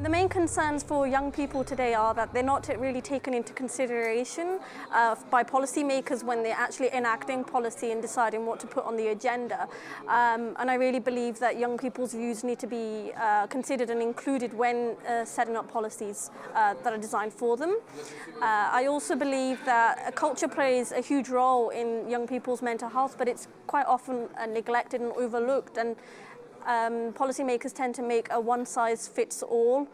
The main concerns for young people today are that they're not really taken into consideration by policymakers when they're actually enacting policy and deciding what to put on the agenda. And I really believe that young people's views need to be considered and included when setting up policies that are designed for them. I also believe that culture plays a huge role in young people's mental health, but it's quite often neglected and overlooked. And policymakers tend to make a one-size-fits-all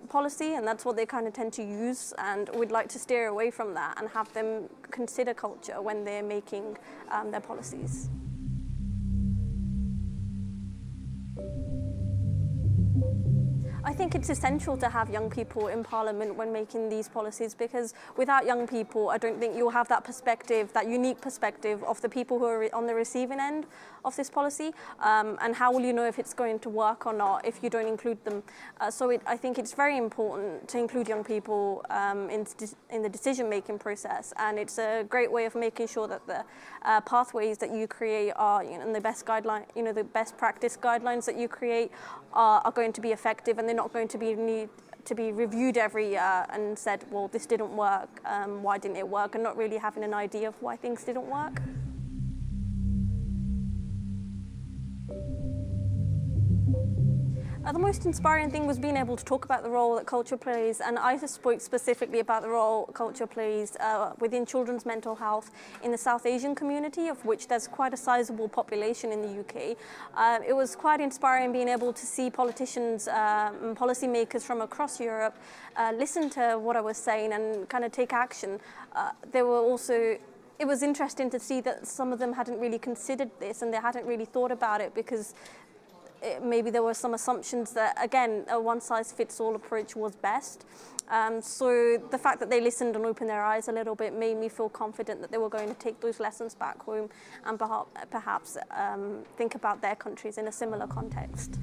policy, and that's what they kind of tend to use, and we'd like to steer away from that and have them consider culture when they're making their policies. I think it's essential to have young people in Parliament when making these policies, because without young people, I don't think you'll have that perspective, that unique perspective of the people who are on the receiving end of this policy. And how will you know if it's going to work or not if you don't include them? I think it's very important to include young people in the decision-making process, and it's a great way of making sure that the pathways that you create are, and the best guideline, the best practice guidelines that you create are going to be effective, and they're not going to need to be reviewed every year and said, well, this didn't work, why didn't it work, and not really having an idea of why things didn't work. The most inspiring thing was being able to talk about the role that culture plays, and I spoke specifically about the role culture plays within children's mental health in the South Asian community, of which there's quite a sizable population in the UK. It was quite inspiring being able to see politicians and policymakers from across Europe listen to what I was saying and kind of take action. It was interesting to see that some of them hadn't really considered this and they hadn't really thought about it, because maybe there were some assumptions that, again, a one-size-fits-all approach was best. So the fact that they listened and opened their eyes a little bit made me feel confident that they were going to take those lessons back home and perhaps think about their countries in a similar context.